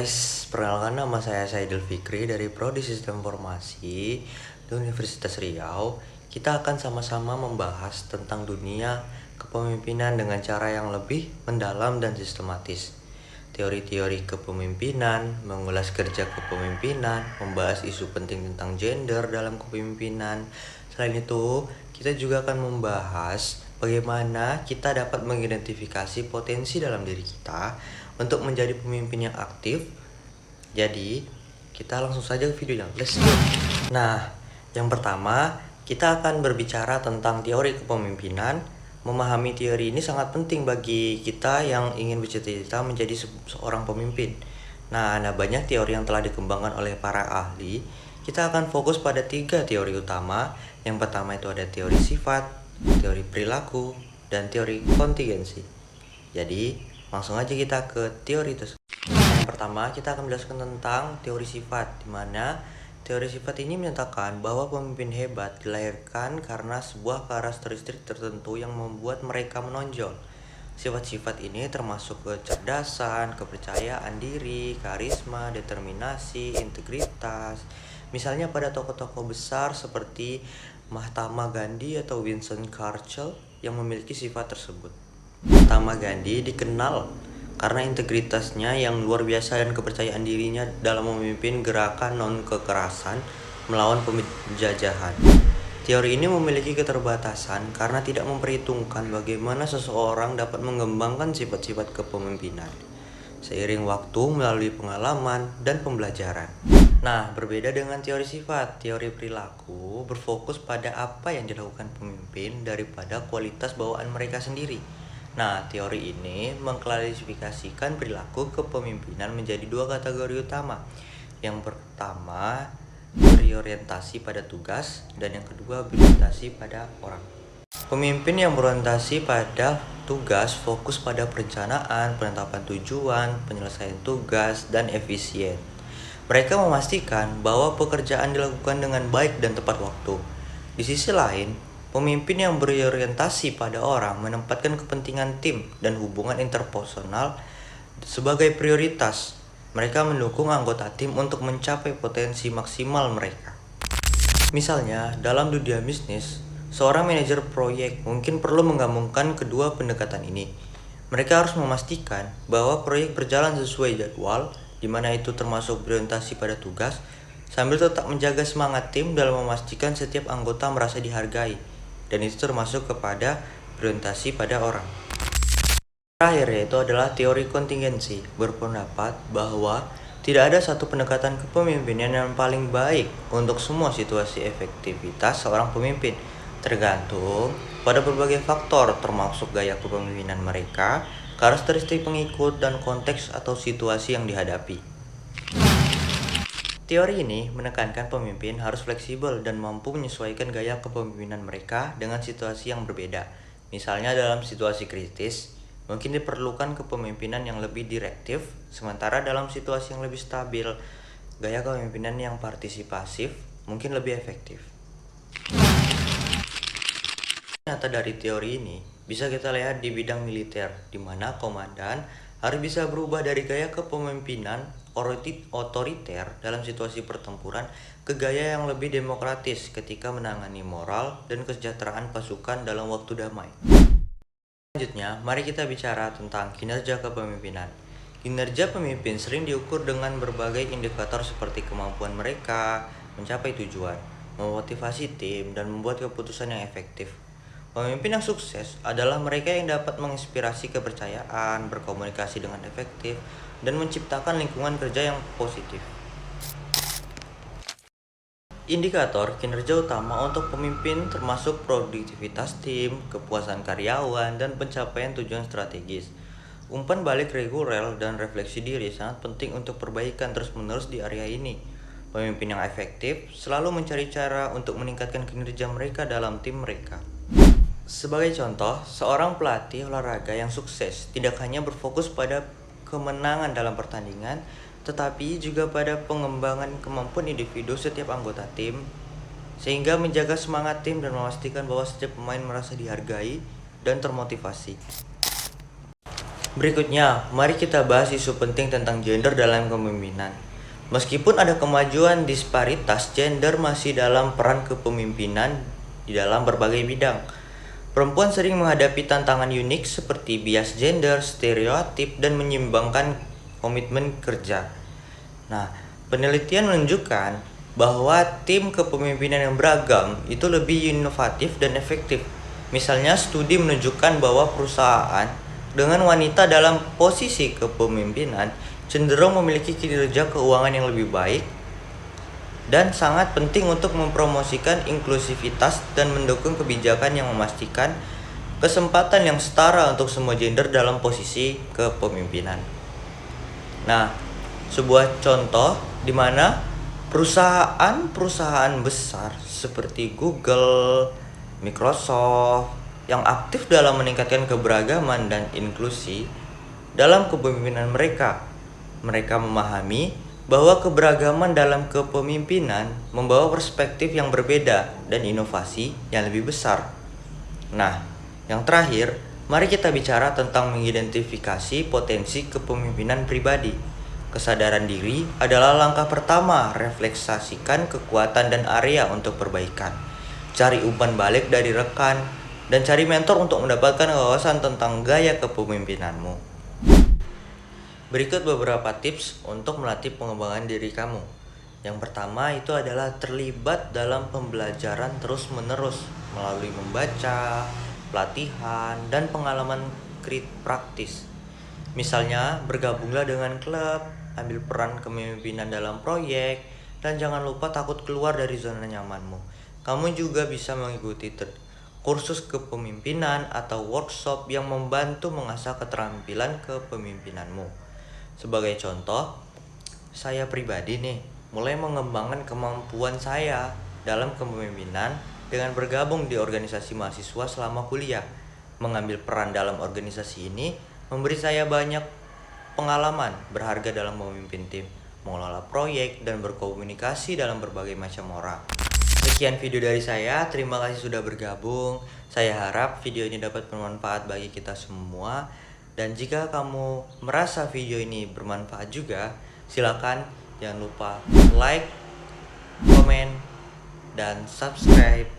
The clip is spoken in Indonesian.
guys, perkenalkan nama saya Saidul Fikri dari Prodi Sistem Informasi di Universitas Riau. Kita akan sama-sama membahas tentang dunia kepemimpinan dengan cara yang lebih mendalam dan sistematis. Teori-teori kepemimpinan, mengulas kerja kepemimpinan, membahas isu penting tentang gender dalam kepemimpinan. Selain itu, kita juga akan membahas bagaimana kita dapat mengidentifikasi potensi dalam diri kita untuk menjadi pemimpin yang aktif. Jadi, kita langsung saja ke videonya. Let's go. Nah, yang pertama, kita akan berbicara tentang teori kepemimpinan. Memahami teori ini sangat penting bagi kita yang ingin bercita-cita menjadi seorang pemimpin. Nah, ada banyak teori yang telah dikembangkan oleh para ahli. Kita akan fokus pada 3 teori utama. Yang pertama itu ada teori sifat, teori perilaku, dan teori kontingensi. Jadi, langsung aja kita ke teori tersebut. Yang pertama, kita akan menjelaskan tentang teori sifat, di mana teori sifat ini menyatakan bahwa pemimpin hebat dilahirkan karena sebuah karakteristik tertentu yang membuat mereka menonjol. Sifat-sifat ini termasuk kecerdasan, kepercayaan diri, karisma, determinasi, integritas. Misalnya pada tokoh-tokoh besar seperti Mahatma Gandhi atau Winston Churchill yang memiliki sifat tersebut. Mahatma Gandhi dikenal karena integritasnya yang luar biasa dan kepercayaan dirinya dalam memimpin gerakan non-kekerasan melawan penjajahan. Teori ini memiliki keterbatasan karena tidak memperhitungkan bagaimana seseorang dapat mengembangkan sifat-sifat kepemimpinan seiring waktu melalui pengalaman dan pembelajaran. Nah, berbeda dengan teori sifat, teori perilaku berfokus pada apa yang dilakukan pemimpin daripada kualitas bawaan mereka sendiri. Nah, teori ini mengklasifikasikan perilaku kepemimpinan menjadi 2 kategori utama. Yang pertama, berorientasi pada tugas, dan yang kedua, berorientasi pada orang. Pemimpin yang berorientasi pada tugas fokus pada perencanaan, penetapan tujuan, penyelesaian tugas, dan efisien. Mereka memastikan bahwa pekerjaan dilakukan dengan baik dan tepat waktu. Di sisi lain, pemimpin yang berorientasi pada orang menempatkan kepentingan tim dan hubungan interpersonal sebagai prioritas. Mereka mendukung anggota tim untuk mencapai potensi maksimal mereka. Misalnya, dalam dunia bisnis, seorang manajer proyek mungkin perlu menggabungkan kedua pendekatan ini. Mereka harus memastikan bahwa proyek berjalan sesuai jadwal, di mana itu termasuk berorientasi pada tugas, sambil tetap menjaga semangat tim dalam memastikan setiap anggota merasa dihargai. Dan itu termasuk kepada berorientasi pada orang. Terakhir yaitu adalah teori kontingensi, berpendapat bahwa tidak ada satu pendekatan kepemimpinan yang paling baik untuk semua situasi efektivitas seorang pemimpin, tergantung pada berbagai faktor termasuk gaya kepemimpinan mereka, karakteristik pengikut, dan konteks atau situasi yang dihadapi. Teori ini menekankan pemimpin harus fleksibel dan mampu menyesuaikan gaya kepemimpinan mereka dengan situasi yang berbeda. Misalnya dalam situasi kritis, mungkin diperlukan kepemimpinan yang lebih direktif, sementara dalam situasi yang lebih stabil, gaya kepemimpinan yang partisipasif mungkin lebih efektif. Nyata dari teori ini bisa kita lihat di bidang militer, di mana komandan harus bisa berubah dari gaya kepemimpinan otoriter dalam situasi pertempuran ke gaya yang lebih demokratis ketika menangani moral dan kesejahteraan pasukan dalam waktu damai. Selanjutnya, mari kita bicara tentang kinerja kepemimpinan. Kinerja pemimpin sering diukur dengan berbagai indikator seperti kemampuan mereka mencapai tujuan, memotivasi tim, dan membuat keputusan yang efektif. Pemimpin yang sukses adalah mereka yang dapat menginspirasi kepercayaan, berkomunikasi dengan efektif, dan menciptakan lingkungan kerja yang positif. Indikator kinerja utama untuk pemimpin termasuk produktivitas tim, kepuasan karyawan, dan pencapaian tujuan strategis. Umpan balik reguler dan refleksi diri sangat penting untuk perbaikan terus-menerus di area ini. Pemimpin yang efektif selalu mencari cara untuk meningkatkan kinerja mereka dalam tim mereka. Sebagai contoh, seorang pelatih olahraga yang sukses tidak hanya berfokus pada kemenangan dalam pertandingan, tetapi juga pada pengembangan kemampuan individu setiap anggota tim, sehingga menjaga semangat tim dan memastikan bahwa setiap pemain merasa dihargai dan termotivasi. Berikutnya, mari kita bahas isu penting tentang gender dalam kepemimpinan. Meskipun ada kemajuan disparitas, gender masih dalam peran kepemimpinan di dalam berbagai bidang. Perempuan sering menghadapi tantangan unik seperti bias gender, stereotip, dan menyeimbangkan komitmen kerja. Nah, penelitian menunjukkan bahwa tim kepemimpinan yang beragam itu lebih inovatif dan efektif. Misalnya, studi menunjukkan bahwa perusahaan dengan wanita dalam posisi kepemimpinan cenderung memiliki kinerja keuangan yang lebih baik dan sangat penting untuk mempromosikan inklusivitas dan mendukung kebijakan yang memastikan kesempatan yang setara untuk semua gender dalam posisi kepemimpinan. Nah, sebuah contoh di mana perusahaan-perusahaan besar seperti Google, Microsoft yang aktif dalam meningkatkan keberagaman dan inklusi dalam kepemimpinan mereka. Mereka memahami bahwa keberagaman dalam kepemimpinan membawa perspektif yang berbeda dan inovasi yang lebih besar. Nah, yang terakhir, mari kita bicara tentang mengidentifikasi potensi kepemimpinan pribadi. Kesadaran diri adalah langkah pertama, refleksasikan kekuatan dan area untuk perbaikan. Cari umpan balik dari rekan, dan cari mentor untuk mendapatkan wawasan tentang gaya kepemimpinanmu. Berikut beberapa tips untuk melatih pengembangan diri kamu. Yang pertama itu adalah terlibat dalam pembelajaran terus-menerus melalui membaca, pelatihan, dan pengalaman praktis. Misalnya, bergabunglah dengan klub, ambil peran kepemimpinan dalam proyek, dan jangan lupa takut keluar dari zona nyamanmu. Kamu juga bisa mengikuti kursus kepemimpinan atau workshop yang membantu mengasah keterampilan kepemimpinanmu. Sebagai contoh, saya pribadi mulai mengembangkan kemampuan saya dalam kepemimpinan dengan bergabung di organisasi mahasiswa selama kuliah. Mengambil peran dalam organisasi ini memberi saya banyak pengalaman berharga dalam memimpin tim, mengelola proyek, dan berkomunikasi dalam berbagai macam orang. Sekian video dari saya, terima kasih sudah bergabung. Saya harap video ini dapat bermanfaat bagi kita semua. Dan jika kamu merasa video ini bermanfaat juga, silakan jangan lupa like, komen, dan subscribe